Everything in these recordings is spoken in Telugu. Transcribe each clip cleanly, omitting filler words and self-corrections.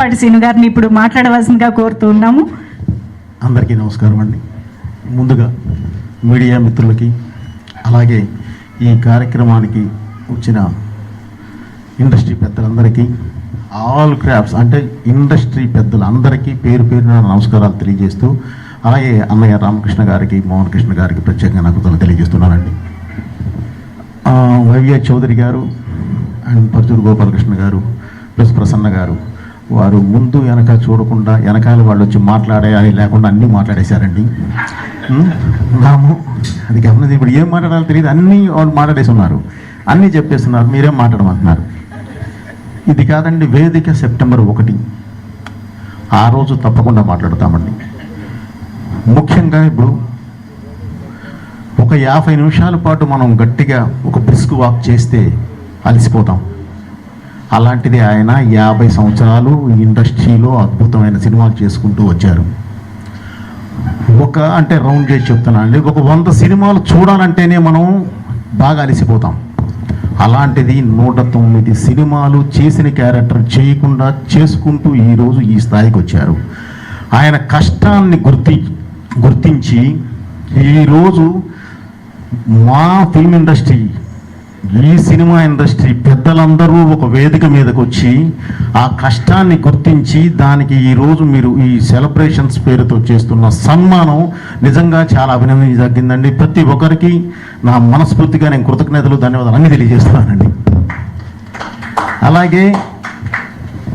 శ్రీను గారిని ఇప్పుడు మాట్లాడవలసిందిగా కోరుతూ ఉన్నాము. అందరికీ నమస్కారం అండి. ముందుగా మీడియా మిత్రులకి, అలాగే ఈ కార్యక్రమానికి వచ్చిన ఇండస్ట్రీ పెద్దలందరికీ, ఆల్ క్రాఫ్ట్స్ అంటే ఇండస్ట్రీ పెద్దలందరికీ పేరు పేరున నమస్కారాలు తెలియజేస్తూ, అలాగే అన్నయ్య రామకృష్ణ గారికి, మోహన్ కృష్ణ గారికి ప్రత్యేకంగా నాకు తెలియజేస్తున్నానండి. వైవి చౌదరి గారు అండ్ పర్చూరు గోపాలకృష్ణ గారు ప్లస్ ప్రసన్న గారు, వారు ముందు వెనక చూడకుండా వెనకాల వాళ్ళు వచ్చి మాట్లాడేయాలి లేకుండా అన్నీ మాట్లాడేశారండి. నాము అది గమనించి ఇప్పుడు ఏం మాట్లాడాలో తెలియదు, అన్నీ వాళ్ళు మాట్లాడేసి ఉన్నారు, అన్నీ చెప్పేస్తున్నారు, మీరేం మాట్లాడమంటున్నారు. ఇది కాదండి, వేదిక సెప్టెంబర్ 1 ఆ రోజు తప్పకుండా మాట్లాడతామండి. ముఖ్యంగా ఇప్పుడు ఒక 50 నిమిషాల పాటు మనం గట్టిగా ఒక బ్రిస్క్ వాక్ చేస్తే అలసిపోతాం. అలాంటిది ఆయన 50 సంవత్సరాలు ఇండస్ట్రీలో అద్భుతమైన సినిమాలు చేసుకుంటూ వచ్చారు. అంటే రౌండ్ చేసి చెప్తున్నాను అండి, ఒక 100 సినిమాలు చూడాలంటేనే మనం బాగా అలసిపోతాం. అలాంటిది 109 సినిమాలు చేసిన క్యారెక్టర్ చేయకుండా చేసుకుంటూ ఈరోజు ఈ స్థాయికి వచ్చారు. ఆయన కష్టాన్ని గుర్తించి ఈరోజు మా ఫిల్మ్ ఇండస్ట్రీ, ఈ సినిమా ఇండస్ట్రీ పెద్దలందరూ ఒక వేదిక మీదకి వచ్చి ఆ కష్టాన్ని గుర్తించి దానికి ఈరోజు మీరు ఈ సెలబ్రేషన్స్ పేరుతో చేస్తున్న సన్మానం నిజంగా చాలా అభినందించదగ్గిందండి. ప్రతి ఒక్కరికి నా మనస్ఫూర్తిగా నేను కృతజ్ఞతలు, ధన్యవాదాలు అన్నీ తెలియజేస్తున్నానండి. అలాగే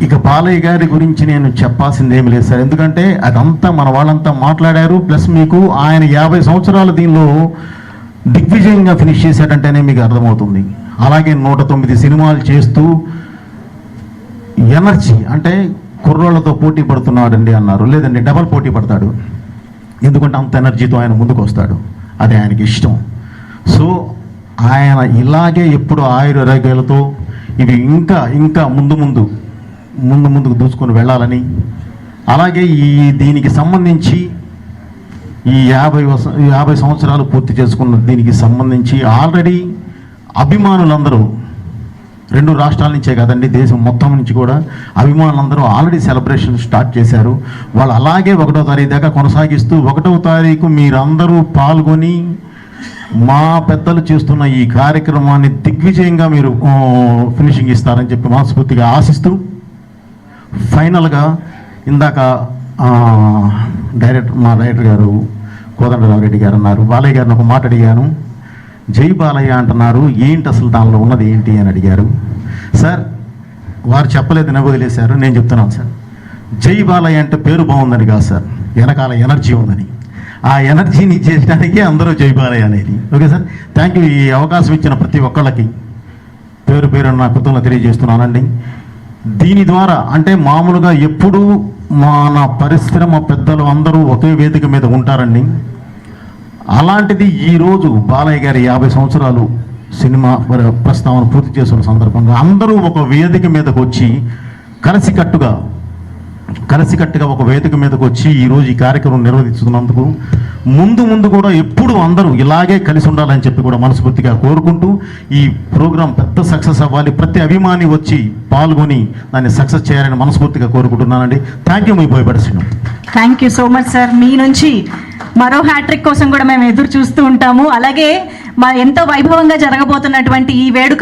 ఇక బాలయ్య గారి గురించి నేను చెప్పాల్సింది ఏమి లేదు సార్, ఎందుకంటే అదంతా మన వాళ్ళంతా మాట్లాడారు. ప్లస్ మీకు ఆయన 50 సంవత్సరాలు దీనిలో దిగ్విజయంగా ఫినిష్ చేశాడంటేనే మీకు అర్థమవుతుంది. అలాగే 109 సినిమాలు చేస్తూ ఎనర్జీ అంటే కుర్రోళ్ళతో పోటీ పడుతున్నాడండి అన్నారు, లేదండి డబల్ పోటీ పడతాడు, ఎందుకంటే అంత ఎనర్జీతో ఆయన ముందుకు వస్తాడు, అది ఆయనకి ఇష్టం. సో ఆయన ఇలాగే ఎప్పుడు ఆయురారోగ్యాలతో ఇవి ఇంకా ఇంకా ముందుకు దూసుకొని వెళ్ళాలని, అలాగే దీనికి సంబంధించి ఈ 50 సంవత్సరాలు పూర్తి చేసుకున్న దీనికి సంబంధించి ఆల్రెడీ అభిమానులందరూ 2 రాష్ట్రాల నుంచే కదండి, దేశం మొత్తం నుంచి కూడా అభిమానులందరూ ఆల్రెడీ సెలబ్రేషన్ స్టార్ట్ చేశారు. వాళ్ళు అలాగే 1వ తారీఖు దాకా కొనసాగిస్తూ 1వ తారీఖు మీరందరూ పాల్గొని మా పెద్దలు చేస్తున్న ఈ కార్యక్రమాన్ని దిగ్విజయంగా మీరు ఫినిషింగ్ ఇస్తారని చెప్పి మనస్ఫూర్తిగా ఆశిస్తూ, ఫైనల్గా ఇందాక మా డైరెక్టర్ గారు కోదండరామరెడ్డి గారు అన్నారు, బాలయ్య గారిని ఒక మాట అడిగాను, జై బాలయ్య అంటున్నారు, ఏంటి అసలు దానిలో ఉన్నది ఏంటి అని అడిగారు. సార్ వారు చెప్పలేదని వదిలేశారు, నేను చెప్తున్నాను సార్. జై బాలయ్య అంటే పేరు బాగుందని కాదు సార్, వెనకాల ఎనర్జీ ఉందని, ఆ ఎనర్జీని చేయడానికి అందరూ జై బాలయ్య అనేది. Okay sir, thank you. ఈ అవకాశం ఇచ్చిన ప్రతి ఒక్కళ్ళకి పేరు పేరు నా కృతజ్ఞతలు తెలియజేస్తున్నానండి. దీని ద్వారా అంటే మామూలుగా ఎప్పుడూ మన పరిశ్రమ పెద్దలు అందరూ ఒకే వేదిక మీద ఉంటారండి. అలాంటిది ఈరోజు బాలయ్య గారి 50 సంవత్సరాలు సినిమా ప్రస్తావన పూర్తి చేస్తున్న సందర్భంగా అందరూ ఒక వేదిక మీదకు వచ్చి కలిసికట్టుగా ఒక వేదిక మీదకు వచ్చి ఈరోజు ఈ కార్యక్రమం నిర్వహిస్తున్నందుకు ముందు కూడా ఎప్పుడు అందరూ ఇలాగే కలిసి ఉండాలని చెప్పి కూడా మనస్ఫూర్తిగా కోరుకుంటూ, ఈ ప్రోగ్రాం పెద్ద సక్సెస్ అవ్వాలి, ప్రతి అభిమాని వచ్చి పాల్గొని దాన్ని సక్సెస్ చేయాలని మనస్ఫూర్తిగా కోరుకుంటున్నానండి. Thank you. మీ పోయిపడుతున్నాం. Thank you so much sir. మీ నుంచి మరో హ్యాట్రిక్ కోసం కూడా మేము ఎదురు చూస్తూ ఉంటాము. అలాగే ఎంతో వైభవంగా జరగబోతున్నటువంటి ఈ వేడుక